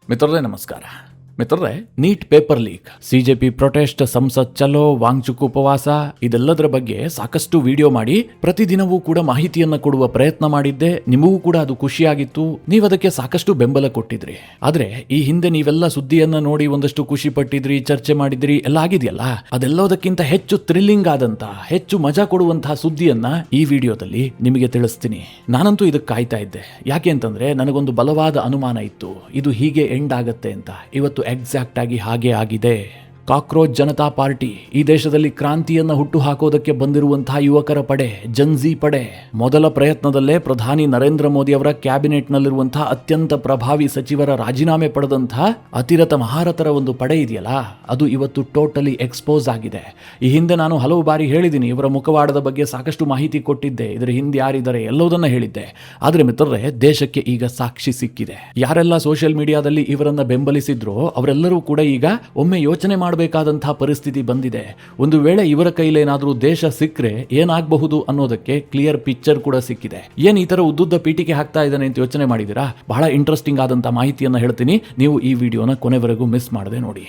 ಮಿತ್ರರೇ ನಮಸ್ಕಾರ. ಮಿತ್ರರೇ, NEET paper leak, CJP protest, ಸಂಸತ್ ಚಲೋ, ವಾಂಗ್ಚುಕ್ ಉಪವಾಸ, ಇದೆಲ್ಲದರ ಬಗ್ಗೆ ಸಾಕಷ್ಟು ವಿಡಿಯೋ ಮಾಡಿ ಪ್ರತಿದಿನವೂ ಕೂಡ ಮಾಹಿತಿಯನ್ನ ಕೊಡುವ ಪ್ರಯತ್ನ ಮಾಡಿದ್ದೆ. ನಿಮಗೂ ಕೂಡ ಅದು ಖುಷಿಯಾಗಿತ್ತು, ನೀವು ಅದಕ್ಕೆ ಸಾಕಷ್ಟು ಬೆಂಬಲ ಕೊಟ್ಟಿದ್ರಿ. ಆದ್ರೆ ಈ ಹಿಂದೆ ನೀವೆಲ್ಲ ಸುದ್ದಿಯನ್ನ ನೋಡಿ ಒಂದಷ್ಟು ಖುಷಿ ಪಟ್ಟಿದ್ರಿ, ಚರ್ಚೆ ಮಾಡಿದ್ರಿ, ಎಲ್ಲ ಆಗಿದೆಯಲ್ಲ, ಅದೆಲ್ಲದಕ್ಕಿಂತ ಹೆಚ್ಚು ಥ್ರಿಲ್ಲಿಂಗ್ ಆದಂತಹ, ಹೆಚ್ಚು ಮಜಾ ಕೊಡುವಂತಹ ಸುದ್ದಿಯನ್ನ ಈ ವಿಡಿಯೋದಲ್ಲಿ ನಿಮಗೆ ತಿಳಿಸ್ತೀನಿ. ನಾನಂತೂ ಇದಕ್ಕೆ ಕಾಯ್ತಾ ಇದ್ದೆ. ಯಾಕೆ ಅಂತಂದ್ರೆ ನನಗೊಂದು ಬಲವಾದ ಅನುಮಾನ ಇತ್ತು, ಇದು ಹೀಗೆ ಎಂಡ್ ಆಗತ್ತೆ ಅಂತ. ಇವತ್ತು ಎಕ್ಸಾಕ್ಟ್ ಆಗಿ ಹಾಗೆ ಆಗಿದೆ. ಕಾಕ್ರೋಚ್ ಜನತಾ ಪಾರ್ಟಿ, ಈ ದೇಶದಲ್ಲಿ ಕ್ರಾಂತಿಯನ್ನ ಹುಟ್ಟು ಹಾಕೋದಕ್ಕೆ ಬಂದಿರುವಂತಹ ಯುವಕರ ಪಡೆ, ಜನ್ಜಿ ಪಡೆ, ಮೊದಲ ಪ್ರಯತ್ನದಲ್ಲೇ ಪ್ರಧಾನಿ ನರೇಂದ್ರ ಮೋದಿ ಅವರ ಕ್ಯಾಬಿನೆಟ್ ನಲ್ಲಿರುವಂತಹ ಅತ್ಯಂತ ಪ್ರಭಾವಿ ಸಚಿವರ ರಾಜೀನಾಮೆ ಪಡೆದಂತಹ ಅತಿರಥ ಮಹಾರಥರ ಒಂದು ಪಡೆ ಇದೆಯಲ್ಲ, ಅದು ಇವತ್ತು ಟೋಟಲಿ ಎಕ್ಸ್ಪೋಸ್ ಆಗಿದೆ. ಈ ಹಿಂದೆ ನಾನು ಹಲವು ಬಾರಿ ಹೇಳಿದ್ದೀನಿ, ಇವರ ಮುಖವಾಡದ ಬಗ್ಗೆ ಸಾಕಷ್ಟು ಮಾಹಿತಿ ಕೊಟ್ಟಿದ್ದೆ, ಇದರ ಹಿಂದೆ ಯಾರಿದ್ದಾರೆ ಎಲ್ಲವುದನ್ನ ಹೇಳಿದ್ದೆ. ಆದ್ರೆ ಮಿತ್ರರೇ, ದೇಶಕ್ಕೆ ಈಗ ಸಾಕ್ಷಿ ಸಿಕ್ಕಿದೆ. ಯಾರೆಲ್ಲ ಸೋಷಿಯಲ್ ಮೀಡಿಯಾದಲ್ಲಿ ಇವರನ್ನ ಬೆಂಬಲಿಸಿದ್ರೋ ಅವರೆಲ್ಲರೂ ಕೂಡ ಈಗ ಒಮ್ಮೆ ಯೋಚನೆ ಮಾಡಬೇಕಾದಂತಹ ಪರಿಸ್ಥಿತಿ ಬಂದಿದೆ. ಒಂದು ವೇಳೆ ಇವರ ಕೈಲೇನಾದ್ರೂ ದೇಶ ಸಿಕ್ಕರೆ ಏನಾಗಬಹುದು ಅನ್ನೋದಕ್ಕೆ ಕ್ಲಿಯರ್ ಪಿಕ್ಚರ್ ಕೂಡ ಸಿಕ್ಕಿದೆ. ಏನ್ ಈ ತರ ಉದ್ದುದ್ದ ಪೀಠಿಕೆ ಹಾಕ್ತಾ ಇದ್ದಾನೆ ಅಂತ ಯೋಚನೆ ಮಾಡಿದಿರಾ? ಬಹಳ ಇಂಟ್ರೆಸ್ಟಿಂಗ್ ಆದಂತಹ ಮಾಹಿತಿಯನ್ನ ಹೇಳ್ತೀನಿ, ನೀವು ಈ ವಿಡಿಯೋನ ಕೊನೆವರೆಗೂ ಮಿಸ್ ಮಾಡದೆ ನೋಡಿ.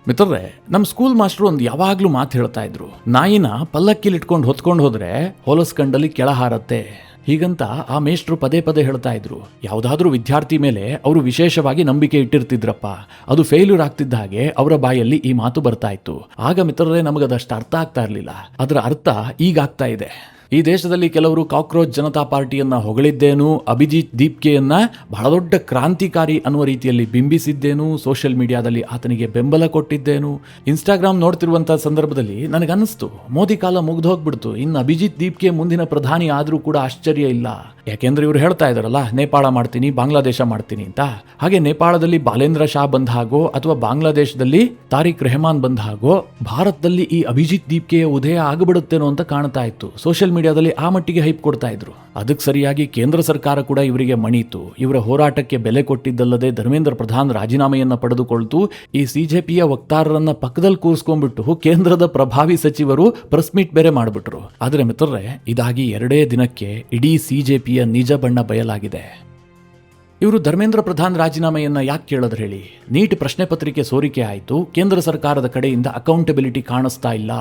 ಮಿತ್ರರೇ, ನಮ್ಮ ಸ್ಕೂಲ್ ಮಾಸ್ಟರ್ ಒಂದು ಯಾವಾಗ್ಲೂ ಮಾತು ಹೇಳ್ತಾ ಇದ್ರು, ನಾಯಿನ ಪಲ್ಲಕ್ಕಿಲಿ ಇಟ್ಕೊಂಡು ಹೊತ್ಕೊಂಡು ಹೋದ್ರೆ ಹೊಲಸ್ಕಂಡಲ್ಲಿ ಕೆಳ ಹಾರತ್ತೆ. ಹೀಗಂತ ಆ ಮೇಷ್ಟ್ರು ಪದೇ ಪದೇ ಹೇಳ್ತಾ ಇದ್ರು. ಯಾವುದಾದ್ರೂ ವಿದ್ಯಾರ್ಥಿ ಮೇಲೆ ಅವರು ವಿಶೇಷವಾಗಿ ನಂಬಿಕೆ ಇಟ್ಟಿರ್ತಿದ್ರಪ್ಪ, ಅದು ಫೇಲ್ಯೂರ್ ಆಗ್ತಿದ್ದ ಹಾಗೆ ಅವರ ಬಾಯಲ್ಲಿ ಈ ಮಾತು ಬರ್ತಾ ಇತ್ತು. ಆಗ ಮಿತ್ರರೇ ನಮಗದಷ್ಟು ಅರ್ಥ ಆಗ್ತಾ ಇರಲಿಲ್ಲ. ಅದರ ಅರ್ಥ ಈಗ ಆಗ್ತಾ ಇದೆ. ಈ ದೇಶದಲ್ಲಿ ಕೆಲವರು ಕಾಕ್ರೋಚ್ ಜನತಾ ಪಾರ್ಟಿಯನ್ನ ಹೊಗಳಿದ್ದೇನು, ಅಭಿಜಿತ್ ದೀಪ್ಕೆಯನ್ನ ಬಹಳ ದೊಡ್ಡ ಕ್ರಾಂತಿಕಾರಿ ಅನ್ನುವ ರೀತಿಯಲ್ಲಿ ಬಿಂಬಿಸಿದ್ದೇನು, ಸೋಷಿಯಲ್ ಮೀಡಿಯಾದಲ್ಲಿ ಆತನಿಗೆ ಬೆಂಬಲ ಕೊಟ್ಟಿದ್ದೇನು. ಇನ್ಸ್ಟಾಗ್ರಾಮ್ ನೋಡ್ತಿರುವಂತಹ ಸಂದರ್ಭದಲ್ಲಿ ನನಗನ್ನಿಸ್ತು, ಮೋದಿ ಕಾಲ ಮುಗ್ದು ಹೋಗ್ಬಿಡ್ತು, ಇನ್ನು ಅಭಿಜಿತ್ ದೀಪ್ಕೆ ಮುಂದಿನ ಪ್ರಧಾನಿ ಆದ್ರೂ ಕೂಡ ಆಶ್ಚರ್ಯ ಇಲ್ಲ. ಯಾಕೆಂದ್ರೆ ಇವರು ಹೇಳ್ತಾ ಇದಾರಲ್ಲ, ನೇಪಾಳ ಮಾಡ್ತೀನಿ, ಬಾಂಗ್ಲಾದೇಶ ಮಾಡ್ತೀನಿ ಅಂತ. ಹಾಗೆ ನೇಪಾಳದಲ್ಲಿ ಬಾಲೇಂದ್ರ ಶಾ ಬಂದ ಹಾಗೋ ಅಥವಾ ಬಾಂಗ್ಲಾದೇಶದಲ್ಲಿ ತಾರಿಕ್ ರೆಹಮಾನ್ ಬಂದ ಹಾಗೋ ಭಾರತದಲ್ಲಿ ಈ ಅಭಿಜಿತ್ ದೀಪ್ಕೆಯ ಉದಯ ಆಗಿಬಿಡುತ್ತೇನೋ ಅಂತ ಕಾಣ್ತಾ ಇತ್ತು. ಸೋಷಿಯಲ್ ಮೀಡಿಯಾದಲ್ಲಿ ಆ ಮಟ್ಟಿಗೆ ಹೈಪ್ ಕೊಡ್ತಾ ಇದ್ರು. ಅದಕ್ಕೆ ಸರಿಯಾಗಿ ಕೇಂದ್ರ ಸರ್ಕಾರ ಕೂಡ ಇವರಿಗೆ ಮಣಿತು. ಇವರ ಹೋರಾಟಕ್ಕೆ ಬೆಲೆ ಕೊಟ್ಟಿದ್ದಲ್ಲದೆ ಧರ್ಮೇಂದ್ರ ಪ್ರಧಾನ್ ರಾಜೀನಾಮೆಯನ್ನ ಪಡೆದುಕೊಳ್ತು. ಈ ಸಿಜೆಪಿಯ ವಕ್ತಾರರನ್ನ ಪಕ್ಕದಲ್ಲಿ ಕೂರಿಸ್ಕೊಂಡ್ಬಿಟ್ಟು ಕೇಂದ್ರದ ಪ್ರಭಾವಿ ಸಚಿವರು ಪ್ರೆಸ್ ಮೀಟ್ ಬೇರೆ ಮಾಡಿಬಿಟ್ರು. ಆದ್ರೆ ಮಿತ್ರರೇ, ಇದಾಗಿ 2 ದಿನಕ್ಕೆ ಇಡೀ ಸಿಜೆಪಿಯ ನಿಜ ಬಣ್ಣ ಬಯಲಾಗಿದೆ. ಇವರು ಧರ್ಮೇಂದ್ರ ಪ್ರಧಾನ್ ರಾಜೀನಾಮೆಯನ್ನ ಯಾಕೆ ಕೇಳಿದ್ರು ಹೇಳಿ? ನೀಟ್ ಪ್ರಶ್ನೆ ಪತ್ರಿಕೆ ಸೋರಿಕೆ ಆಯಿತು, ಕೇಂದ್ರ ಸರ್ಕಾರದ ಕಡೆಯಿಂದ ಅಕೌಂಟಬಿಲಿಟಿ ಕಾಣಿಸ್ತಾ ಇಲ್ಲ,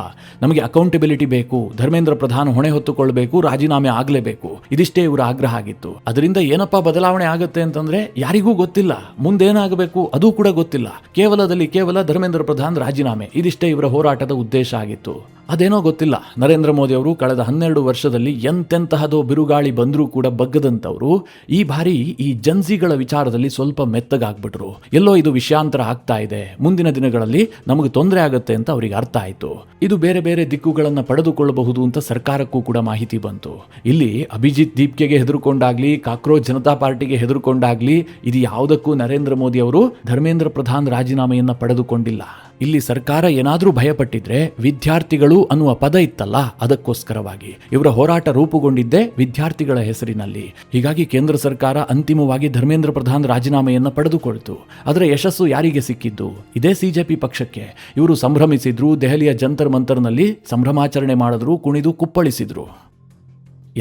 ನಮಗೆ ಅಕೌಂಟಬಿಲಿಟಿ ಬೇಕು, ಧರ್ಮೇಂದ್ರ ಪ್ರಧಾನ್ ಹೊಣೆ ಹೊತ್ತುಕೊಳ್ಬೇಕು, ರಾಜೀನಾಮೆ ಆಗಲೇಬೇಕು, ಇದಿಷ್ಟೇ ಇವರ ಆಗ್ರಹ ಆಗಿತ್ತು. ಅದರಿಂದ ಏನಪ್ಪಾ ಬದಲಾವಣೆ ಆಗುತ್ತೆ ಅಂತಂದ್ರೆ ಯಾರಿಗೂ ಗೊತ್ತಿಲ್ಲ, ಮುಂದೇನಾಗಬೇಕು ಅದು ಕೂಡ ಗೊತ್ತಿಲ್ಲ. ಕೇವಲ ಧರ್ಮೇಂದ್ರ ಪ್ರಧಾನ್ ರಾಜೀನಾಮೆ, ಇದಿಷ್ಟೇ ಇವರ ಹೋರಾಟದ ಉದ್ದೇಶ ಆಗಿತ್ತು. ಅದೇನೋ ಗೊತ್ತಿಲ್ಲ, ನರೇಂದ್ರ ಮೋದಿ ಅವರು ಕಳೆದ 12 ವರ್ಷದಲ್ಲಿ ಎಂತೆಂತಹದೋ ಬಿರುಗಾಳಿ ಬಂದರೂ ಕೂಡ ಬಗ್ಗದಂತವರು ಈ ಬಾರಿ ಈ ಜನ್ಸಿಗಳ ವಿಚಾರದಲ್ಲಿ ಸ್ವಲ್ಪ ಮೆತ್ತಗಾಗ್ಬಿಟ್ರು. ಎಲ್ಲೋ ಇದು ವಿಷಯಾಂತರ ಆಗ್ತಾ ಇದೆ, ಮುಂದಿನ ದಿನಗಳಲ್ಲಿ ನಮಗೆ ತೊಂದರೆ ಆಗುತ್ತೆ ಅಂತ ಅವರಿಗೆ ಅರ್ಥ ಆಯಿತು. ಇದು ಬೇರೆ ಬೇರೆ ದಿಕ್ಕುಗಳನ್ನು ಪಡೆದುಕೊಳ್ಳಬಹುದು ಅಂತ ಸರ್ಕಾರಕ್ಕೂ ಕೂಡ ಮಾಹಿತಿ ಬಂತು. ಇಲ್ಲಿ ಅಭಿಜಿತ್ ದೀಪ್ಕೆಗೆ ಹೆದರ್ಕೊಂಡಾಗ್ಲಿ, ಕಾಕ್ರೋಚ್ ಜನತಾ ಪಾರ್ಟಿಗೆ ಹೆದರ್ಕೊಂಡಾಗ್ಲಿ, ಇದು ಯಾವುದಕ್ಕೂ ನರೇಂದ್ರ ಮೋದಿ ಅವರು ಧರ್ಮೇಂದ್ರ ಪ್ರಧಾನ್ ರಾಜೀನಾಮೆಯನ್ನ ಪಡೆದುಕೊಂಡಿಲ್ಲ. ಇಲ್ಲಿ ಸರ್ಕಾರ ಏನಾದ್ರೂ ಭಯಪಟ್ಟಿದ್ರೆ ವಿದ್ಯಾರ್ಥಿಗಳು ಅನ್ನುವ ಪದ ಇತ್ತಲ್ಲ, ಅದಕ್ಕೋಸ್ಕರವಾಗಿ ಇವರ ಹೋರಾಟ ರೂಪುಗೊಂಡಿದ್ದೇ ವಿದ್ಯಾರ್ಥಿಗಳ ಹೆಸರಿನಲ್ಲಿ. ಹೀಗಾಗಿ ಕೇಂದ್ರ ಸರ್ಕಾರ ಅಂತಿಮವಾಗಿ ಧರ್ಮೇಂದ್ರ ಪ್ರಧಾನ್ ರಾಜೀನಾಮೆಯನ್ನ ಪಡೆದುಕೊಳ್ತು. ಅದರ ಯಶಸ್ಸು ಯಾರಿಗೆ ಸಿಕ್ಕಿದ್ದು? ಇದೇ ಸಿಜೆಪಿ ಪಕ್ಷಕ್ಕೆ. ಇವರು ಸಂಭ್ರಮಿಸಿದ್ರು, ದೆಹಲಿಯ ಜಂತರ್ ಮಂತರ್ನಲ್ಲಿ ಸಂಭ್ರಮಾಚರಣೆ ಮಾಡಿದ್ರು, ಕುಣಿದು ಕುಪ್ಪಳಿಸಿದ್ರು.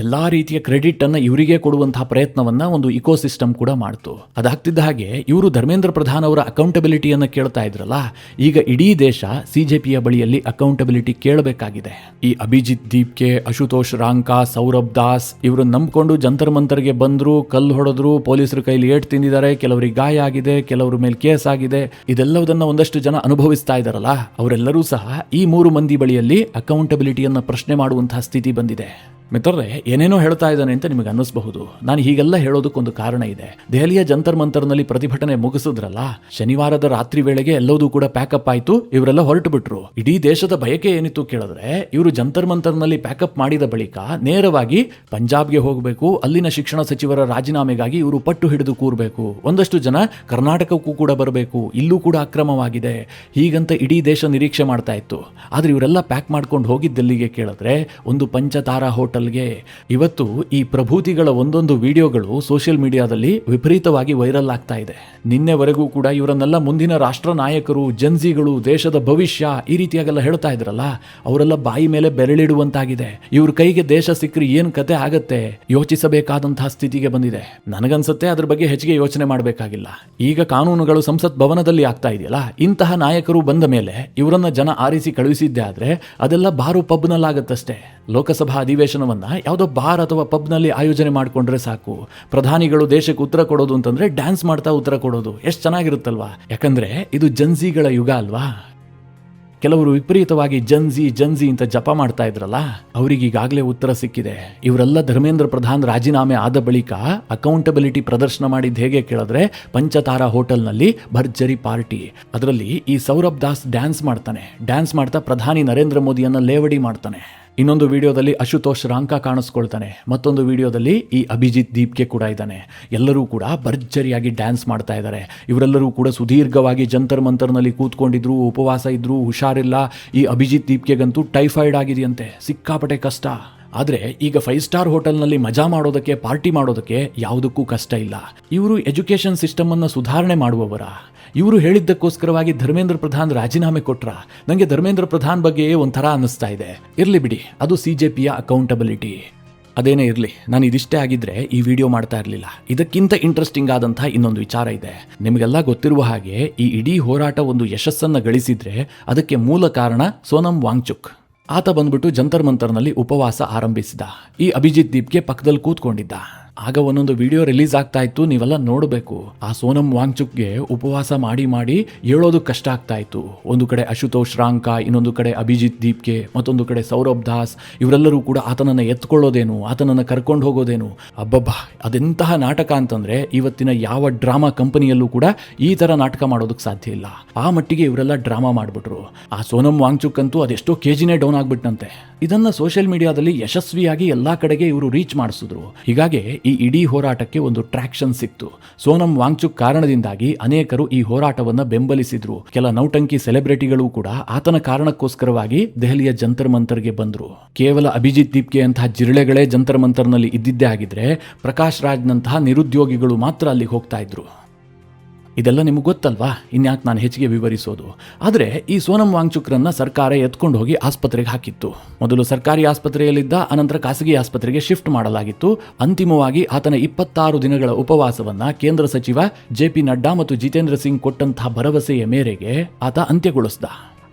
ಎಲ್ಲಾ ರೀತಿಯ ಕ್ರೆಡಿಟ್ ಅನ್ನ ಇವರಿಗೆ ಕೊಡುವಂತಹ ಪ್ರಯತ್ನವನ್ನ ಒಂದು ಇಕೋಸಿಸ್ಟಮ್ ಕೂಡ ಮಾಡ್ತು. ಅದಾಗ್ತಿದ್ದ ಹಾಗೆ ಇವರು ಧರ್ಮೇಂದ್ರ ಪ್ರಧಾನ್ ಅವರ ಅಕೌಂಟಬಿಲಿಟಿಯನ್ನ ಕೇಳ್ತಾ ಇದ್ರಲ್ಲ, ಈಗ ಇಡೀ ದೇಶ ಸಿಜೆಪಿಯ ಬಳಿಯಲ್ಲಿ ಅಕೌಂಟಬಿಲಿಟಿ ಕೇಳಬೇಕಾಗಿದೆ. ಈ ಅಭಿಜಿತ್ ದೀಪ್ಕೆ, ಅಶುತೋಷ್ ರಾಂಕಾ, ಸೌರಭ್ ದಾಸ್ ಇವರು ನಂಬ್ಕೊಂಡು ಜಂತರ್ ಮಂತರ್ಗೆ ಬಂದ್ರು, ಕಲ್ಲು ಹೊಡೆದ್ರು, ಪೊಲೀಸರ ಕೈಲಿ ಏಟು ತಿಂದಿದ್ದಾರೆ, ಕೆಲವರಿಗೆ ಗಾಯ ಆಗಿದೆ, ಕೆಲವರ ಮೇಲೆ ಕೇಸ್ ಆಗಿದೆ. ಇದೆಲ್ಲವುದನ್ನ ಒಂದಷ್ಟು ಜನ ಅನುಭವಿಸ್ತಾ ಇದಾರಲ್ಲ, ಅವರೆಲ್ಲರೂ ಸಹ ಈ 3 ಮಂದಿ ಬಳಿಯಲ್ಲಿ ಅಕೌಂಟಬಿಲಿಟಿಯನ್ನ ಪ್ರಶ್ನೆ ಮಾಡುವಂತಹ ಸ್ಥಿತಿ ಬಂದಿದೆ. ಮಿತ್ರರೇ, ಏನೇನೋ ಹೇಳ್ತಾ ಇದ್ದಾನೆ ಅಂತ ನಿಮಗೆ ಅನ್ನಿಸಬಹುದು. ನಾನು ಹೀಗೆಲ್ಲ ಹೇಳೋದಕ್ಕೊಂದು ಕಾರಣ ಇದೆ. ದೆಹಲಿಯ ಜಂತರ್ ಮಂತರ್ನಲ್ಲಿ ಪ್ರತಿಭಟನೆ ಮುಗಿಸಿದ್ರಲ್ಲ, ಶನಿವಾರದ ರಾತ್ರಿ ವೇಳೆಗೆ ಎಲ್ಲವೂ ಕೂಡ ಪ್ಯಾಕಪ್ ಆಯ್ತು, ಇವರೆಲ್ಲ ಹೊರಟು ಬಿಟ್ರು. ಇಡೀ ದೇಶದ ಬಯಕೆ ಏನಿತ್ತು ಕೇಳಿದ್ರೆ, ಇವರು ಜಂತರ್ ಮಂತರ್ನಲ್ಲಿ ಪ್ಯಾಕಪ್ ಮಾಡಿದ ಬಳಿಕ ನೇರವಾಗಿ ಪಂಜಾಬ್ಗೆ ಹೋಗಬೇಕು, ಅಲ್ಲಿನ ಶಿಕ್ಷಣ ಸಚಿವರ ರಾಜೀನಾಮೆಗಾಗಿ ಇವರು ಪಟ್ಟು ಹಿಡಿದು ಕೂರಬೇಕು, ಒಂದಷ್ಟು ಜನ ಕರ್ನಾಟಕಕ್ಕೂ ಕೂಡ ಬರಬೇಕು, ಇಲ್ಲೂ ಕೂಡ ಅಕ್ರಮವಾಗಿದೆ, ಹೀಗಂತ ಇಡೀ ದೇಶ ನಿರೀಕ್ಷೆ ಮಾಡ್ತಾ ಇತ್ತು. ಆದ್ರೆ ಇವರೆಲ್ಲ ಪ್ಯಾಕ್ ಮಾಡ್ಕೊಂಡು ಹೋಗಿದ್ದೆಲ್ಲಿಗೆ ಕೇಳಿದ್ರೆ, ಒಂದು ಪಂಚತಾರಾ ಹೋಟೆಲ್ ಹೋಟೆಲ್ಗೆ. ಇವತ್ತು ಈ ಪ್ರಭೂತಿಗಳ ಒಂದೊಂದು ವಿಡಿಯೋಗಳು ಸೋಷಿಯಲ್ ಮೀಡಿಯಾದಲ್ಲಿ ವಿಪರೀತವಾಗಿ ವೈರಲ್ ಆಗ್ತಾ ಇದೆ. ನಿನ್ನೆವರೆಗೂ ಕೂಡ ಇವರನ್ನೆಲ್ಲ ಮುಂದಿನ ರಾಷ್ಟ್ರ ನಾಯಕರು, ಜನ್ಜಿಗಳು, ದೇಶದ ಭವಿಷ್ಯ ಈ ರೀತಿಯಾಗೆಲ್ಲ ಹೇಳ್ತಾ ಇದ್ರಲ್ಲ, ಅವರೆಲ್ಲ ಬಾಯಿ ಮೇಲೆ ಬೆರಳಿಡುವಂತಾಗಿದೆ. ಇವ್ರ ಕೈಗೆ ದೇಶ ಸಿಕ್ಕರೆ ಏನು ಕತೆ ಆಗತ್ತೆ ಯೋಚಿಸಬೇಕಾದಂತಹ ಸ್ಥಿತಿಗೆ ಬಂದಿದೆ. ನನಗನ್ಸುತ್ತೆ ಅದ್ರ ಬಗ್ಗೆ ಹೆಚ್ಚಿಗೆ ಯೋಚನೆ ಮಾಡಬೇಕಾಗಿಲ್ಲ. ಈಗ ಕಾನೂನುಗಳು ಸಂಸತ್ ಭವನದಲ್ಲಿ ಆಗ್ತಾ ಇದೆಯಲ್ಲ, ಇಂತಹ ನಾಯಕರು ಬಂದ ಮೇಲೆ ಇವರನ್ನ ಜನ ಆರಿಸಿ ಕಳುಹಿಸಿದ್ದೆ ಆದ್ರೆ ಅದೆಲ್ಲ ಬಾರು ಪಬ್ನಲ್ಲಾಗತ್ತಷ್ಟೇ. ಲೋಕಸಭಾ ಅಧಿವೇಶನವನ್ನ ಯಾವುದೋ ಬಾರ್ ಅಥವಾ ಪಬ್ನಲ್ಲಿ ಆಯೋಜನೆ ಮಾಡಿಕೊಂಡ್ರೆ ಸಾಕು. ಪ್ರಧಾನಿಗಳು ದೇಶಕ್ಕೆ ಉತ್ತರ ಕೊಡೋದು ಅಂತಂದ್ರೆ ಡ್ಯಾನ್ಸ್ ಮಾಡ್ತಾ ಉತ್ತರ ಕೊಡೋದು ಎಷ್ಟು ಚೆನ್ನಾಗಿರುತ್ತಲ್ವಾ. ಯಾಕಂದ್ರೆ ಇದು ಜನ್ಜಿಗಳ ಯುಗ ಅಲ್ವಾ. ಕೆಲವರು ವಿಪರೀತವಾಗಿ ಜನ್ಜಿ ಅಂತ ಜಪ ಮಾಡ್ತಾ ಇದ್ರಲ್ಲ, ಅವರಿಗೆ ಈಗಾಗಲೇ ಉತ್ತರ ಸಿಕ್ಕಿದೆ. ಇವರೆಲ್ಲ ಧರ್ಮೇಂದ್ರ ಪ್ರಧಾನ್ ರಾಜೀನಾಮೆ ಆದ ಬಳಿಕ ಅಕೌಂಟಬಿಲಿಟಿ ಪ್ರದರ್ಶನ ಮಾಡಿದ್ದು ಹೇಗೆ ಕೇಳಿದ್ರೆ, ಪಂಚತಾರಾ ಹೋಟೆಲ್ನಲ್ಲಿ ಭರ್ಜರಿ ಪಾರ್ಟಿ. ಅದರಲ್ಲಿ ಈ ಸೌರಭ್ ದಾಸ್ ಡ್ಯಾನ್ಸ್ ಮಾಡ್ತಾ ಪ್ರಧಾನಿ ನರೇಂದ್ರ ಮೋದಿಯನ್ನ ಲೇವಡಿ ಮಾಡ್ತಾನೆ. ಇನ್ನೊಂದು ವಿಡಿಯೋದಲ್ಲಿ ಅಶುತೋಷ್ ರಾಂಕಾ ಕಾಣಿಸ್ಕೊಳ್ತಾನೆ. ಮತ್ತೊಂದು ವಿಡಿಯೋದಲ್ಲಿ ಈ ಅಭಿಜಿತ್ ದೀಪ್ಗೆ ಕೂಡ ಇದ್ದಾನೆ. ಎಲ್ಲರೂ ಕೂಡ ಭರ್ಜರಿಯಾಗಿ ಡ್ಯಾನ್ಸ್ ಮಾಡ್ತಾ ಇದ್ದಾರೆ. ಇವರೆಲ್ಲರೂ ಕೂಡ ಸುದೀರ್ಘವಾಗಿ ಜಂತರ್ ಮಂತರ್ನಲ್ಲಿ ಕೂತ್ಕೊಂಡಿದ್ರು, ಉಪವಾಸ ಇದ್ರು, ಹುಷಾರಿಲ್ಲ. ಈ ಅಭಿಜಿತ್ ದೀಪ್ಗೆಗಂತೂ ಟೈಫಾಯ್ಡ್ ಆಗಿದೆಯಂತೆ, ಸಿಕ್ಕಾಪಟ್ಟೆ ಕಷ್ಟ. ಆದರೆ ಈಗ 5 ಸ್ಟಾರ್ ಹೋಟೆಲ್ನಲ್ಲಿ ಮಜಾ ಮಾಡೋದಕ್ಕೆ, ಪಾರ್ಟಿ ಮಾಡೋದಕ್ಕೆ ಯಾವುದಕ್ಕೂ ಕಷ್ಟ ಇಲ್ಲ. ಇವರು ಎಜುಕೇಷನ್ ಸಿಸ್ಟಮ್ ಅನ್ನು ಸುಧಾರಣೆ ಮಾಡುವವರ. ಇವರು ಹೇಳಿದ್ದಕ್ಕೋಸ್ಕರವಾಗಿ ಧರ್ಮೇಂದ್ರ ಪ್ರಧಾನ್ ರಾಜೀನಾಮೆ ಕೊಟ್ರ. ನನಗೆ ಧರ್ಮೇಂದ್ರ ಪ್ರಧಾನ್ ಬಗ್ಗೆ ಒಂಥರ ಅನ್ನಿಸ್ತಾ ಇದೆ. ಇರ್ಲಿ ಬಿಡಿ, ಅದು CJPಯ ಅಕೌಂಟಬಿಲಿಟಿ. ಅದೇನೇ ಇರಲಿ, ನಾನು ಇದಿಷ್ಟೇ ಆಗಿದ್ರೆ ಈ ವಿಡಿಯೋ ಮಾಡ್ತಾ ಇರಲಿಲ್ಲ. ಇದಕ್ಕಿಂತ ಇಂಟ್ರೆಸ್ಟಿಂಗ್ ಆದಂತಹ ಇನ್ನೊಂದು ವಿಚಾರ ಇದೆ. ನಿಮಗೆಲ್ಲ ಗೊತ್ತಿರುವ ಹಾಗೆ ಈ ಇಡೀ ಹೋರಾಟ ಒಂದು ಯಶಸ್ಸನ್ನು ಗಳಿಸಿದ್ರೆ ಅದಕ್ಕೆ ಮೂಲ ಕಾರಣ ಸೋನಮ್ ವಾಂಗ್ಚುಕ್. ಆತ ಬಂದ್ಬಿಟ್ಟು ಜಂತರ್ ಮಂತರ್ನಲ್ಲಿ ಉಪವಾಸ ಆರಂಭಿಸಿದ. ಈ ಅಭಿಜಿತ್ ದೀಪ್ಗೆ ಪಕ್ಕದಲ್ಲಿ ಕೂತ್ಕೊಂಡಿದ್ದ. ಆಗ ಒಂದೊಂದು ವಿಡಿಯೋ ರಿಲೀಸ್ ಆಗ್ತಾ ಇತ್ತು, ನೀವೆಲ್ಲ ನೋಡಬೇಕು. ಆ ಸೋನಮ್ ವಾಂಗ್ಚುಕ್ಗೆ ಉಪವಾಸ ಮಾಡಿ ಹೇಳೋದು ಕಷ್ಟ ಆಗ್ತಾ ಇತ್ತು. ಒಂದು ಕಡೆ ಅಶುತೋಷ್ ರಾಂಕಾ, ಇನ್ನೊಂದು ಕಡೆ ಅಭಿಜಿತ್ ದೀಪ್ಗೆ, ಮತ್ತೊಂದು ಕಡೆ ಸೌರಭ್ ದಾಸ್. ಇವರೆಲ್ಲರೂ ಕೂಡ ಆತನನ್ನು ಎತ್ಕೊಳ್ಳೋದೇನು, ಆತನನ್ನು ಕರ್ಕೊಂಡು ಹೋಗೋದೇನು. ಅಬ್ಬಬ್ಬಾ, ಅದೆಂತಹ ನಾಟಕ ಅಂತಂದ್ರೆ ಇವತ್ತಿನ ಯಾವ ಡ್ರಾಮಾ ಕಂಪನಿಯಲ್ಲೂ ಕೂಡ ಈ ತರ ನಾಟಕ ಮಾಡೋದಕ್ಕೆ ಸಾಧ್ಯ ಇಲ್ಲ. ಆ ಮಟ್ಟಿಗೆ ಇವರೆಲ್ಲ ಡ್ರಾಮಾ ಮಾಡಿಬಿಟ್ರು. ಆ ಸೋನಮ್ ವಾಂಗ್ಚುಕ್ ಅಂತೂ ಅದೆಷ್ಟೋ ಕೆಜಿನೇ ಡೌನ್ ಆಗ್ಬಿಟ್ಟಂತೆ. ಇದನ್ನ ಸೋಷಿಯಲ್ ಮೀಡಿಯಾದಲ್ಲಿ ಯಶಸ್ವಿಯಾಗಿ ಎಲ್ಲಾ ಕಡೆಗೆ ಇವರು ರೀಚ್ ಮಾಡಿಸಿದ್ರು. ಹೀಗಾಗಿ ಈ ಇಡೀ ಹೋರಾಟಕ್ಕೆ ಒಂದು ಟ್ರಾಕ್ಷನ್ ಸಿಕ್ತು. ಸೋನಮ್ ವಾಂಗ್ಚುಕ್ ಕಾರಣದಿಂದಾಗಿ ಅನೇಕರು ಈ ಹೋರಾಟವನ್ನ ಬೆಂಬಲಿಸಿದ್ರು. ಕೆಲ ನೌಟಂಕಿ ಸೆಲೆಬ್ರಿಟಿಗಳು ಕೂಡ ಆತನ ಕಾರಣಕ್ಕೋಸ್ಕರವಾಗಿ ದೆಹಲಿಯ ಜಂತರ್ ಮಂತರ್ಗೆ ಬಂದ್ರು. ಕೇವಲ ಅಭಿಜಿತ್ ದೀಪ್ಗೆ ಅಂತಹ ಜಿರಳೆಗಳೇ ಜಂತರ್ ಮಂತರ್ನಲ್ಲಿ ಇದ್ದಿದ್ದೇ ಆಗಿದ್ರೆ ಪ್ರಕಾಶ್ ರಾಜ್ನಂತಹ ನಿರುದ್ಯೋಗಿಗಳು ಮಾತ್ರ ಅಲ್ಲಿಗೆ ಹೋಗ್ತಾ ಇದ್ರು. ಇದೆಲ್ಲ ನಿಮಗೆ ಗೊತ್ತಲ್ವಾ, ಇನ್ಯಾಕೆ ನಾನು ಹೆಚ್ಚಿಗೆ ವಿವರಿಸೋದು. ಆದರೆ ಈ ಸೋನಮ್ ವಾಂಗ್ಚುಕ್ರನ್ನ ಸರ್ಕಾರ ಎತ್ಕೊಂಡು ಹೋಗಿ ಆಸ್ಪತ್ರೆಗೆ ಹಾಕಿತ್ತು. ಮೊದಲು ಸರ್ಕಾರಿ ಆಸ್ಪತ್ರೆಯಲ್ಲಿದ್ದ, ಅನಂತರ ಖಾಸಗಿ ಆಸ್ಪತ್ರೆಗೆ ಶಿಫ್ಟ್ ಮಾಡಲಾಗಿತ್ತು. ಅಂತಿಮವಾಗಿ ಆತನ 26 ದಿನಗಳ ಉಪವಾಸವನ್ನ ಕೇಂದ್ರ ಸಚಿವ JP ನಡ್ಡಾ ಮತ್ತು ಜಿತೇಂದ್ರ ಸಿಂಗ್ ಕೊಟ್ಟಂತಹ ಭರವಸೆಯ ಮೇರೆಗೆ ಆತ ಅಂತ್ಯಗೊಳಿಸಿದ.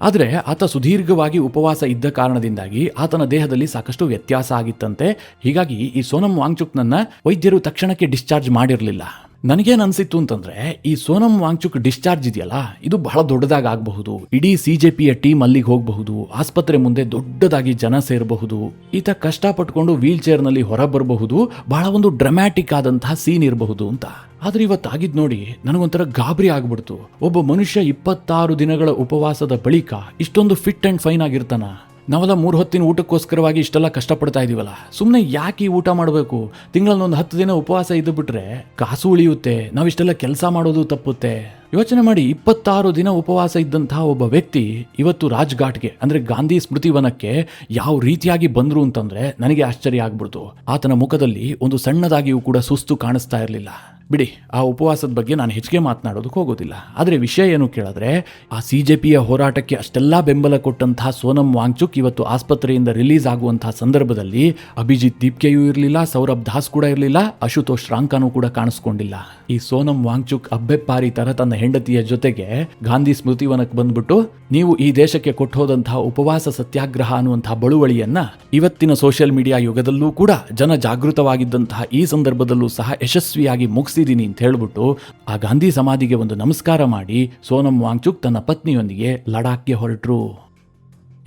ಆದರೆ ಆತ ಸುದೀರ್ಘವಾಗಿ ಉಪವಾಸ ಇದ್ದ ಕಾರಣದಿಂದಾಗಿ ಆತನ ದೇಹದಲ್ಲಿ ಸಾಕಷ್ಟು ವ್ಯತ್ಯಾಸ ಆಗಿತ್ತಂತೆ. ಹೀಗಾಗಿ ಈ ಸೋನಮ್ ವಾಂಗ್ಚುಕ್ನನ್ನ ವೈದ್ಯರು ತಕ್ಷಣಕ್ಕೆ ಡಿಸ್ಚಾರ್ಜ್ ಮಾಡಿರಲಿಲ್ಲ. ನನಗೇನು ಅನಿಸಿತ್ತು ಅಂತಂದ್ರೆ, ಈ ಸೋನಮ್ ವಾಂಗ್ಚುಕ್ ಡಿಸ್ಚಾರ್ಜ್ ಇದೆಯಲ್ಲ, ಇದು ಬಹಳ ದೊಡ್ಡದಾಗಿ ಆಗಬಹುದು. ಇಡೀ CJPಯ ಟೀಮ್ ಅಲ್ಲಿಗೆ ಹೋಗಬಹುದು. ಆಸ್ಪತ್ರೆ ಮುಂದೆ ದೊಡ್ಡದಾಗಿ ಜನ ಸೇರಬಹುದು. ಈತ ಕಷ್ಟಪಟ್ಕೊಂಡು ವೀಲ್ ಚೇರ್ನಲ್ಲಿ ಹೊರ ಬರಬಹುದು. ಬಹಳ ಒಂದು ಡ್ರಾಮ್ಯಾಟಿಕ್ ಆದಂತಹ ಸೀನ್ ಇರಬಹುದು ಅಂತ. ಆದ್ರೆ ಇವತ್ತಾಗಿದ್ ನೋಡಿ ನನಗೊಂಥರ ಗಾಬರಿ ಆಗ್ಬಿಡ್ತು. ಒಬ್ಬ ಮನುಷ್ಯ 26 ದಿನಗಳ ಉಪವಾಸದ ಬಳಿಕ ಇಷ್ಟೊಂದು ಫಿಟ್ ಅಂಡ್ ಫೈನ್ ಆಗಿರ್ತಾನ. ನಾವೆಲ್ಲ 3 ಹೊತ್ತಿನ ಊಟಕ್ಕೋಸ್ಕರವಾಗಿ ಇಷ್ಟೆಲ್ಲ ಕಷ್ಟಪಡ್ತಾ ಇದೀವಲ್ಲ, ಸುಮ್ಮನೆ ಯಾಕೆ ಈ ಊಟ ಮಾಡಬೇಕು? ತಿಂಗಳನ್ನೊಂದು 10 ದಿನ ಉಪವಾಸ ಇದ್ದು ಬಿಟ್ರೆ ಕಾಸು ಉಳಿಯುತ್ತೆ, ನಾವಿಷ್ಟೆಲ್ಲ ಕೆಲಸ ಮಾಡೋದು ತಪ್ಪುತ್ತೆ. ಯೋಚನೆ ಮಾಡಿ, 26 ದಿನ ಉಪವಾಸ ಇದ್ದಂತಹ ಒಬ್ಬ ವ್ಯಕ್ತಿ ಇವತ್ತು ರಾಜ್ಘಾಟ್ಗೆ ಅಂದ್ರೆ ಗಾಂಧಿ ಸ್ಮೃತಿವನಕ್ಕೆ ಯಾವ ರೀತಿಯಾಗಿ ಬಂದ್ರು ಅಂತಂದ್ರೆ ನನಗೆ ಆಶ್ಚರ್ಯ ಆಗ್ಬಿಡ್ತು. ಆತನ ಮುಖದಲ್ಲಿ ಒಂದು ಸಣ್ಣದಾಗಿಯೂ ಕೂಡ ಸುಸ್ತು ಕಾಣಿಸ್ತಾ ಇರಲಿಲ್ಲ. ಬಿಡಿ, ಆ ಉಪವಾಸದ ಬಗ್ಗೆ ನಾನು ಹೆಚ್ಚಿಗೆ ಮಾತನಾಡೋದಕ್ಕೆ ಹೋಗೋದಿಲ್ಲ. ಆದರೆ ವಿಷಯ ಏನು ಕೇಳಿದ್ರೆ, ಆ CJPಯ ಹೋರಾಟಕ್ಕೆ ಅಷ್ಟೆಲ್ಲ ಬೆಂಬಲ ಕೊಟ್ಟಂತಹ ಸೋನಮ್ ವಾಂಗ್ಚುಕ್ ಇವತ್ತು ಆಸ್ಪತ್ರೆಯಿಂದ ರಿಲೀಸ್ ಆಗುವಂತಹ ಸಂದರ್ಭದಲ್ಲಿ ಅಭಿಜಿತ್ ದೀಪ್ಗೆಯೂ ಇರಲಿಲ್ಲ, ಸೌರಭ್ ದಾಸ್ ಕೂಡ ಇರಲಿಲ್ಲ, ಅಶುತೋಷ್ ರಾಂಕಾನೂ ಕೂಡ ಕಾಣಿಸ್ಕೊಂಡಿಲ್ಲ. ಈ ಸೋನಮ್ ವಾಂಗ್ಚುಕ್ ಅಬ್ಬೆಪ್ಪಾರಿ ತರ ತನ್ನ ಹೆಂಡತಿಯ ಜೊತೆಗೆ ಗಾಂಧಿ ಸ್ಮೃತಿವನಕ್ಕೆ ಬಂದ್ಬಿಟ್ಟು ನೀವು ಈ ದೇಶಕ್ಕೆ ಕೊಟ್ಟು ಹೋದಂತಹ ಉಪವಾಸ ಸತ್ಯಾಗ್ರಹ ಅನ್ನುವಂತಹ ಬಳುವಳಿಯನ್ನ ಇವತ್ತಿನ ಸೋಷಿಯಲ್ ಮೀಡಿಯಾ ಯುಗದಲ್ಲೂ ಕೂಡ ಜನ ಜಾಗೃತವಾಗಿದ್ದಂತಹ ಈ ಸಂದರ್ಭದಲ್ಲೂ ಸಹ ಯಶಸ್ವಿಯಾಗಿ ಮುಗಿಸಿದೀನಿ ಅಂತ ಹೇಳ್ಬಿಟ್ಟು ಆ ಗಾಂಧಿ ಸಮಾಧಿಗೆ ಒಂದು ನಮಸ್ಕಾರ ಮಾಡಿ ಸೋನಮ್ ವಾಂಗ್ಚುಕ್ ತನ್ನ ಪತ್ನಿಯೊಂದಿಗೆ ಲಡಾಖ್ಗೆ ಹೊರಟರು.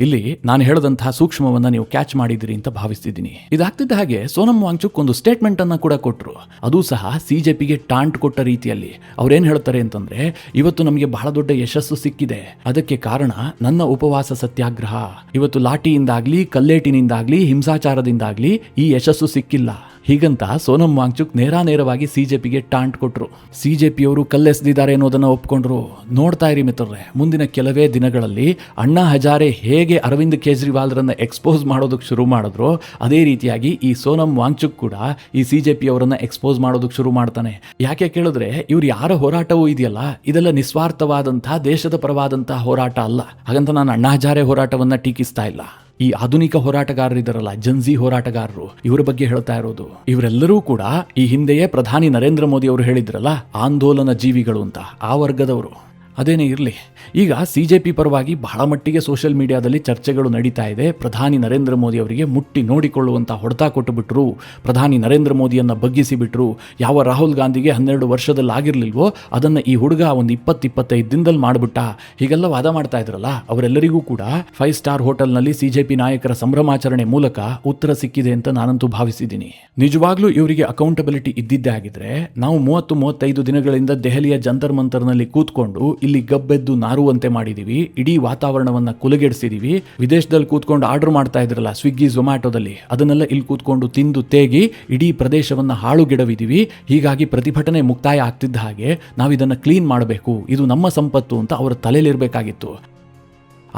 ಇಲ್ಲಿ ನಾನು ಹೇಳದಂತಹ ಸೂಕ್ಷ್ಮವನ್ನ ನೀವು ಕ್ಯಾಚ್ ಮಾಡಿದಿರಿ ಅಂತ ಭಾವಿಸ್ತಿದ್ದೀನಿ. ಇದಾಗ್ತಿದ್ದ ಹಾಗೆ ಸೋನಮ್ ವಾಂಗ್ಚುಕ್ ಒಂದು ಸ್ಟೇಟ್ಮೆಂಟ್ ಅನ್ನ ಕೂಡ ಕೊಟ್ಟರು. ಅದು ಸಹ CJPಗೆ ಟಾಂಟ್ ಕೊಟ್ಟ ರೀತಿಯಲ್ಲಿ. ಅವ್ರೇನ್ ಹೇಳ್ತಾರೆ ಅಂತಂದ್ರೆ, ಇವತ್ತು ನಮಗೆ ಬಹಳ ದೊಡ್ಡ ಯಶಸ್ಸು ಸಿಕ್ಕಿದೆ, ಅದಕ್ಕೆ ಕಾರಣ ನನ್ನ ಉಪವಾಸ ಸತ್ಯಾಗ್ರಹ. ಇವತ್ತು ಲಾಠಿಯಿಂದಾಗ್ಲಿ, ಕಲ್ಲೇಟಿನಿಂದಾಗ್ಲಿ, ಹಿಂಸಾಚಾರದಿಂದಾಗ್ಲಿ ಈ ಯಶಸ್ಸು ಸಿಕ್ಕಿಲ್ಲ. ಹೀಗಂತ ಸೋನಂ ವಾಂಗ್ಚುಕ್ ನೇರವಾಗಿ ಸಿಜೆಪಿಗೆ ಟಾಂಟ್ ಕೊಟ್ರು. ಸಿಜೆಪಿಯವರು ಕಲ್ಲೆಸೆದಿದ್ದಾರೆ ಅನ್ನೋದನ್ನ ಒಪ್ಕೊಂಡ್ರು. ನೋಡ್ತಾ ಇರಿ ಮಿತ್ರರೇ, ಮುಂದಿನ ಕೆಲವೇ ದಿನಗಳಲ್ಲಿ ಅಣ್ಣಾ ಹಜಾರೆ ಹೇಗೆ ಅರವಿಂದ್ ಕೇಜ್ರಿವಾಲ್ರನ್ನ ಎಕ್ಸ್ಪೋಸ್ ಮಾಡೋದಕ್ಕೆ ಶುರು ಮಾಡಿದ್ರು, ಅದೇ ರೀತಿಯಾಗಿ ಈ ಸೋನಂ ವಾಂಗ್ಚುಕ್ ಕೂಡ ಈ ಸಿಜೆಪಿ ಅವರನ್ನ ಎಕ್ಸ್ಪೋಸ್ ಮಾಡೋದಕ್ಕೆ ಶುರು ಮಾಡ್ತಾನೆ. ಯಾಕೆ ಕೇಳಿದ್ರೆ ಇವ್ರು ಯಾರ ಹೋರಾಟವೂ ಇದೆಯಲ್ಲ, ಇದೆಲ್ಲ ನಿಸ್ವಾರ್ಥವಾದಂತಹ ದೇಶದ ಪರವಾದಂತಹ ಹೋರಾಟ ಅಲ್ಲ. ಹಾಗಂತ ನಾನು ಅಣ್ಣಾ ಹಜಾರೆ ಹೋರಾಟವನ್ನ ಟೀಕಿಸ್ತಾ ಇಲ್ಲ. ಈ ಆಧುನಿಕ ಹೋರಾಟಗಾರರಿದ್ದಾರಲ್ಲ, ಜನ್ಜಿ ಹೋರಾಟಗಾರರು, ಇವರ ಬಗ್ಗೆ ಹೇಳ್ತಾ ಇರೋದು. ಇವರೆಲ್ಲರೂ ಕೂಡ ಈ ಹಿಂದೆಯೇ ಪ್ರಧಾನಿ ನರೇಂದ್ರ ಮೋದಿ ಅವರು ಹೇಳಿದ್ರಲ್ಲ, ಆಂದೋಲನ ಜೀವಿಗಳು ಅಂತ, ಆ ವರ್ಗದವರು. ಅದೇನೇ ಇರಲಿ, ಈಗ ಸಿಜೆಪಿ ಪರವಾಗಿ ಬಹಳ ಮಟ್ಟಿಗೆ ಸೋಷಿಯಲ್ ಮೀಡಿಯಾದಲ್ಲಿ ಚರ್ಚೆಗಳು ನಡೀತಾ ಇದೆ. ಪ್ರಧಾನಿ ನರೇಂದ್ರ ಮೋದಿ ಅವರಿಗೆ ಮುಟ್ಟಿ ನೋಡಿಕೊಳ್ಳುವಂಥ ಹೊಡೆತ ಕೊಟ್ಟು ಬಿಟ್ರು, ಪ್ರಧಾನಿ ನರೇಂದ್ರ ಮೋದಿಯನ್ನು ಬಗ್ಗಿಸಿ ಬಿಟ್ರು. ಯಾವ ರಾಹುಲ್ ಗಾಂಧಿಗೆ 12 ವರ್ಷದಲ್ಲಿ ಆಗಿರಲಿಲ್ವೋ ಅದನ್ನು ಈ ಹುಡುಗ ಒಂದು 20-25 ದಿನದಲ್ಲಿ ಮಾಡಿಬಿಟ್ಟ, ಹೀಗೆಲ್ಲ ವಾದ ಮಾಡ್ತಾ ಇದ್ರಲ್ಲ, ಅವರೆಲ್ಲರಿಗೂ ಕೂಡ 5 ಸ್ಟಾರ್ ಹೋಟೆಲ್ನಲ್ಲಿ ಸಿಜೆಪಿ ನಾಯಕರ ಸಂಭ್ರಮಾಚರಣೆ ಮೂಲಕ ಉತ್ತರ ಸಿಕ್ಕಿದೆ ಅಂತ ನಾನಂತೂ ಭಾವಿಸಿದ್ದೀನಿ. ನಿಜವಾಗ್ಲೂ ಇವರಿಗೆ ಅಕೌಂಟಬಿಲಿಟಿ ಇದ್ದಿದ್ದೇ ಆಗಿದ್ರೆ ನಾವು 30-35 ದಿನಗಳಿಂದ ದೆಹಲಿಯ ಜಂತರ್ ಮಂತರ್ನಲ್ಲಿ ಕೂತ್ಕೊಂಡು ಇಲ್ಲಿ ಗಬ್ಬೆದ್ದು ನಾರುವಂತೆ ಮಾಡಿದೀವಿ, ಇಡೀ ವಾತಾವರಣವನ್ನ ಕುಲಗೆಡಿಸಿದೀವಿ. ವಿದೇಶದಲ್ಲಿ ಕೂತ್ಕೊಂಡು ಆರ್ಡರ್ ಮಾಡ್ತಾ ಇದ್ರಲ್ಲ ಸ್ವಿಗ್ಗಿ ಝೊಮ್ಯಾಟೋದಲ್ಲಿ, ಅದನ್ನೆಲ್ಲ ಇಲ್ಲಿ ಕೂತ್ಕೊಂಡು ತಿಂದು ತೇಗಿ ಇಡೀ ಪ್ರದೇಶವನ್ನ ಹಾಳುಗೆಡವಿದೀವಿ. ಹೀಗಾಗಿ ಪ್ರತಿಭಟನೆ ಮುಕ್ತಾಯ ಆಗ್ತಿದ್ದ ಹಾಗೆ ನಾವಿದನ್ನ ಕ್ಲೀನ್ ಮಾಡಬೇಕು, ಇದು ನಮ್ಮ ಸಂಪತ್ತು ಅಂತ ಅವರ ತಲೆಯಲ್ಲಿರಬೇಕಾಗಿತ್ತು.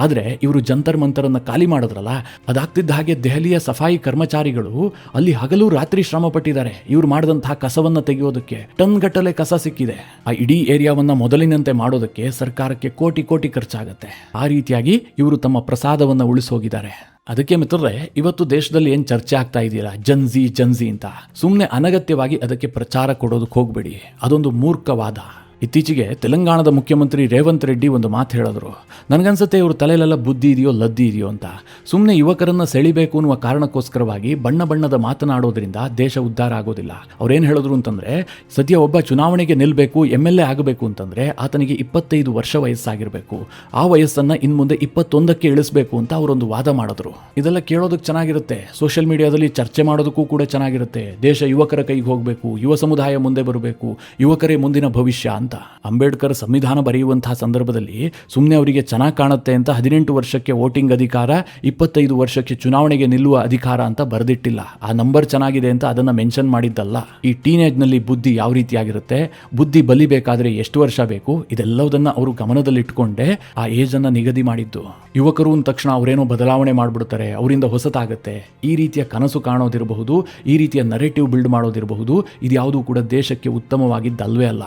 ಆದರೆ ಇವರು ಜಂತರ್ ಮಂತರನ್ನು ಖಾಲಿ ಮಾಡಿದ್ರಲ್ಲ, ಅದಾಗ್ತಿದ್ದ ಹಾಗೆ ದೆಹಲಿಯ ಸಫಾಯಿ ಕರ್ಮಚಾರಿಗಳು ಅಲ್ಲಿ ಹಗಲು ರಾತ್ರಿ ಶ್ರಮ ಪಟ್ಟಿದ್ದಾರೆ ಇವ್ರು ಮಾಡಿದಂತಹ ಕಸವನ್ನು ತೆಗೆಯೋದಕ್ಕೆ. ಟನ್ ಗಟ್ಟಲೆ ಕಸ ಸಿಕ್ಕಿದೆ. ಆ ಇಡೀ ಏರಿಯಾವನ್ನ ಮೊದಲಿನಂತೆ ಮಾಡೋದಕ್ಕೆ ಸರ್ಕಾರಕ್ಕೆ ಕೋಟಿ ಖರ್ಚಾಗತ್ತೆ. ಆ ರೀತಿಯಾಗಿ ಇವರು ತಮ್ಮ ಪ್ರಸಾದವನ್ನು ಉಳಿಸೋಗಿದ್ದಾರೆ. ಅದಕ್ಕೆ ಮಿತ್ರರೇ, ಇವತ್ತು ದೇಶದಲ್ಲಿ ಏನು ಚರ್ಚೆ ಆಗ್ತಾ ಇದೆಯಲ್ಲ, ಜನ್ಜಿ ಅಂತ, ಸುಮ್ಮನೆ ಅನಗತ್ಯವಾಗಿ ಅದಕ್ಕೆ ಪ್ರಚಾರ ಕೊಡೋದಕ್ಕೆ ಹೋಗ್ಬೇಡಿ. ಅದೊಂದು ಮೂರ್ಖವಾದ. ಇತ್ತೀಚೆಗೆ ತೆಲಂಗಾಣದ ಮುಖ್ಯಮಂತ್ರಿ ರೇವಂತ್ ರೆಡ್ಡಿ ಒಂದು ಮಾತು ಹೇಳಿದ್ರು. ನನಗನ್ಸುತ್ತೆ ಇವರು ತಲೆಯಲ್ಲೆಲ್ಲ ಬುದ್ಧಿ ಇದೆಯೋ ಲದ್ದಿ ಇದೆಯೋ ಅಂತ. ಸುಮ್ಮನೆ ಯುವಕರನ್ನು ಸೆಳಿಬೇಕು ಅನ್ನುವ ಕಾರಣಕ್ಕೋಸ್ಕರವಾಗಿ ಬಣ್ಣ ಮಾತನಾಡೋದ್ರಿಂದ ದೇಶ ಉದ್ಧಾರ ಆಗೋದಿಲ್ಲ. ಅವ್ರೇನು ಹೇಳಿದ್ರು ಅಂತಂದರೆ, ಸದ್ಯ ಒಬ್ಬ ಚುನಾವಣೆಗೆ ನಿಲ್ಲಬೇಕು, MLA ಆಗಬೇಕು ಅಂತಂದರೆ ಆತನಿಗೆ 25 ವರ್ಷ ವಯಸ್ಸಾಗಿರಬೇಕು. ಆ ವಯಸ್ಸನ್ನು ಇನ್ನು ಮುಂದೆ 21ಕ್ಕೆ ಇಳಿಸಬೇಕು ಅಂತ ಅವರೊಂದು ವಾದ ಮಾಡಿದ್ರು. ಇದೆಲ್ಲ ಕೇಳೋದಕ್ಕೆ ಚೆನ್ನಾಗಿರುತ್ತೆ, ಸೋಷಿಯಲ್ ಮೀಡಿಯಾದಲ್ಲಿ ಚರ್ಚೆ ಮಾಡೋದಕ್ಕೂ ಕೂಡ ಚೆನ್ನಾಗಿರುತ್ತೆ. ದೇಶ ಯುವಕರ ಕೈಗೆ ಹೋಗಬೇಕು, ಯುವ ಸಮುದಾಯ ಮುಂದೆ ಬರಬೇಕು, ಯುವಕರೇ ಮುಂದಿನ ಭವಿಷ್ಯ ಅಂತ. ಅಂಬೇಡ್ಕರ್ ಸಂವಿಧಾನ ಬರೆಯುವಂತಹ ಸಂದರ್ಭದಲ್ಲಿ ಸುಮ್ಮನೆ ಅವರಿಗೆ ಚೆನ್ನಾಗಿ ಕಾಣುತ್ತೆ ಅಂತ 18 ವರ್ಷಕ್ಕೆ ವೋಟಿಂಗ್ ಅಧಿಕಾರ, 25 ವರ್ಷಕ್ಕೆ ಚುನಾವಣೆಗೆ ನಿಲ್ಲುವ ಅಧಿಕಾರ ಅಂತ ಬರೆದಿಟ್ಟಿಲ್ಲ. ಆ ನಂಬರ್ ಚೆನ್ನಾಗಿದೆ ಅಂತ ಅದನ್ನ ಮೆನ್ಷನ್ ಮಾಡಿದ್ದಲ್ಲ. ಈ ಟೀನೇಜ್ನಲ್ಲಿ ಬುದ್ಧಿ ಯಾವ ರೀತಿಯಾಗಿರುತ್ತೆ, ಬುದ್ಧಿ ಬಲಿಬೇಕಾದ್ರೆ ಎಷ್ಟು ವರ್ಷ ಬೇಕು, ಇದೆಲ್ಲದನ್ನ ಅವರು ಗಮನದಲ್ಲಿಟ್ಟುಕೊಂಡೇ ಆ ಏಜ್ ಅನ್ನ ನಿಗದಿ ಮಾಡಿದ್ದು. ಯುವಕರು ಅಂದ ತಕ್ಷಣ ಅವರೇನೋ ಬದಲಾವಣೆ ಮಾಡ್ಬಿಡ್ತಾರೆ, ಅವರಿಂದ ಹೊಸತಾಗತ್ತೆ, ಈ ರೀತಿಯ ಕನಸು ಕಾಣೋದಿರಬಹುದು, ಈ ರೀತಿಯ ನರೇಟಿವ್ ಬಿಲ್ಡ್ ಮಾಡೋದಿರಬಹುದು, ಇದ್ಯಾವುದೂ ಕೂಡ ದೇಶಕ್ಕೆ ಉತ್ತಮವಾಗಿದ್ದಲ್ವೇ ಅಲ್ಲ.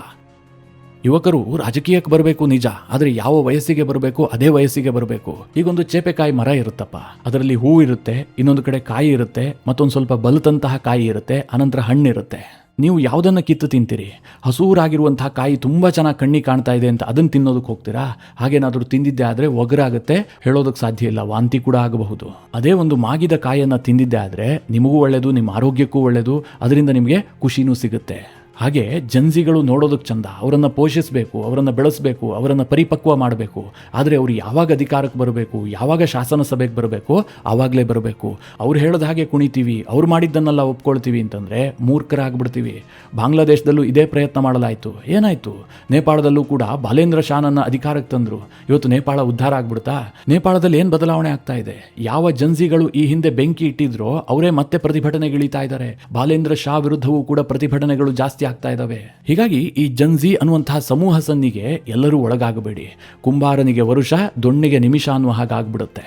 ಯುವಕರು ರಾಜಕೀಯಕ್ಕೆ ಬರಬೇಕು ನಿಜ, ಆದರೆ ಯಾವ ವಯಸ್ಸಿಗೆ ಬರಬೇಕು ಅದೇ ವಯಸ್ಸಿಗೆ ಬರಬೇಕು. ಈಗೊಂದು ಚೇಪೆಕಾಯಿ ಮರ ಇರುತ್ತಪ್ಪ, ಅದರಲ್ಲಿ ಹೂ ಇರುತ್ತೆ, ಇನ್ನೊಂದು ಕಡೆ ಕಾಯಿ ಇರುತ್ತೆ, ಮತ್ತೊಂದು ಸ್ವಲ್ಪ ಬಲುತಂತಹ ಕಾಯಿ ಇರುತ್ತೆ, ಅನಂತರ ಹಣ್ಣಿರುತ್ತೆ. ನೀವು ಯಾವುದನ್ನು ಕಿತ್ತು ತಿಂತೀರಿ? ಹಸೂರಾಗಿರುವಂತಹ ಕಾಯಿ ತುಂಬ ಚೆನ್ನಾಗಿ ಕಣ್ಣಿಗೆ ಕಾಣ್ತಾ ಇದೆ ಅಂತ ಅದನ್ನು ತಿನ್ನೋದಕ್ಕೆ ಹೋಗ್ತೀರಾ? ಹಾಗೇನಾದರೂ ತಿಂದಿದ್ದೆ ಆದರೆ ಒಗರಾಗುತ್ತೆ, ಹೇಳೋದಕ್ಕೆ ಸಾಧ್ಯ ಇಲ್ಲ, ವಾಂತಿ ಕೂಡ ಆಗಬಹುದು. ಅದೇ ಒಂದು ಮಾಗಿದ ಕಾಯಿಯನ್ನು ತಿಂದಿದ್ದೆ ಆದರೆ ನಿಮಗೂ ಒಳ್ಳೆಯದು, ನಿಮ್ಮ ಆರೋಗ್ಯಕ್ಕೂ ಒಳ್ಳೆಯದು, ಅದರಿಂದ ನಿಮಗೆ ಖುಷಿನೂ ಸಿಗುತ್ತೆ. ಹಾಗೆ ಜನ್ಜಿಗಳು ನೋಡೋದಕ್ಕೆ ಚಂದ, ಅವರನ್ನು ಪೋಷಿಸಬೇಕು, ಅವರನ್ನು ಬೆಳೆಸಬೇಕು, ಅವರನ್ನು ಪರಿಪಕ್ವ ಮಾಡಬೇಕು. ಆದರೆ ಅವರು ಯಾವಾಗ ಅಧಿಕಾರಕ್ಕೆ ಬರಬೇಕು, ಯಾವಾಗ ಶಾಸನ ಸಭೆಗೆ ಬರಬೇಕು ಆವಾಗಲೇ ಬರಬೇಕು. ಅವ್ರು ಹೇಳಿದ ಹಾಗೆ ಕುಣಿತೀವಿ, ಅವ್ರು ಮಾಡಿದ್ದನ್ನೆಲ್ಲ ಒಪ್ಕೊಳ್ತೀವಿ ಅಂತಂದರೆ ಮೂರ್ಖರಾಗ್ಬಿಡ್ತೀವಿ. ಬಾಂಗ್ಲಾದೇಶದಲ್ಲೂ ಇದೇ ಪ್ರಯತ್ನ ಮಾಡಲಾಯಿತು, ಏನಾಯಿತು? ನೇಪಾಳದಲ್ಲೂ ಕೂಡ ಬಾಲೇಂದ್ರ ಶಾನನ್ನು ಅಧಿಕಾರಕ್ಕೆ ತಂದರು. ಇವತ್ತು ನೇಪಾಳ ಉದ್ಧಾರ ಆಗ್ಬಿಡ್ತಾ? ನೇಪಾಳದಲ್ಲಿ ಏನು ಬದಲಾವಣೆ ಆಗ್ತಾ ಇದೆ? ಯಾವ ಜನ್ಜಿಗಳು ಈ ಹಿಂದೆ ಬೆಂಕಿ ಇಟ್ಟಿದ್ರೋ ಅವರೇ ಮತ್ತೆ ಪ್ರತಿಭಟನೆಗಿಳಿತಾ ಇದ್ದಾರೆ. ಬಾಲೇಂದ್ರ ಶಾ ವಿರುದ್ಧವೂ ಕೂಡ ಪ್ರತಿಭಟನೆಗಳು ಜಾಸ್ತಿ ಆಗ್ತಾ ಇದಾವೆ. ಹೀಗಾಗಿ ಈ ಜನ್ಜಿ ಅನ್ನುವಂತಹ ಸಮೂಹ ಸನ್ನಿಗೆ ಎಲ್ಲರೂ ಒಳಗಾಗಬೇಡಿ. ಕುಂಬಾರನಿಗೆ ವರುಷ, ದೊಣ್ಣೆಗೆ ನಿಮಿಷ ಅನ್ನುವ ಹಾಗಾಗ್ಬಿಡುತ್ತೆ.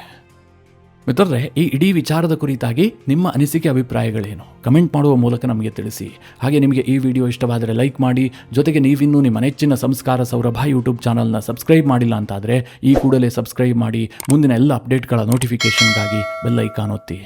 ಮಿತ್ರರೇ, ಈ ಇಡೀ ವಿಚಾರದ ಕುರಿತಾಗಿ ನಿಮ್ಮ ಅನಿಸಿಕೆ ಅಭಿಪ್ರಾಯಗಳೇನು? ಕಮೆಂಟ್ ಮಾಡುವ ಮೂಲಕ ನಮಗೆ ತಿಳಿಸಿ. ಹಾಗೆ ನಿಮಗೆ ಈ ವಿಡಿಯೋ ಇಷ್ಟವಾದರೆ ಲೈಕ್ ಮಾಡಿ. ಜೊತೆಗೆ ನೀವಿನ್ನೂ ನಿಮ್ಮ ನೆಚ್ಚಿನ ಸಂಸ್ಕಾರ ಸೌರಭ ಯೂಟ್ಯೂಬ್ ಚಾನಲ್ನ ಸಬ್ಸ್ಕ್ರೈಬ್ ಮಾಡಿಲ್ಲ ಅಂತಾದರೆ ಈ ಕೂಡಲೇ ಸಬ್ಸ್ಕ್ರೈಬ್ ಮಾಡಿ. ಮುಂದಿನ ಎಲ್ಲ ಅಪ್ಡೇಟ್ಗಳ ನೋಟಿಫಿಕೇಷನ್ಗಾಗಿ ಬೆಲ್ ಐಕಾನ್ ಒತ್ತಿ.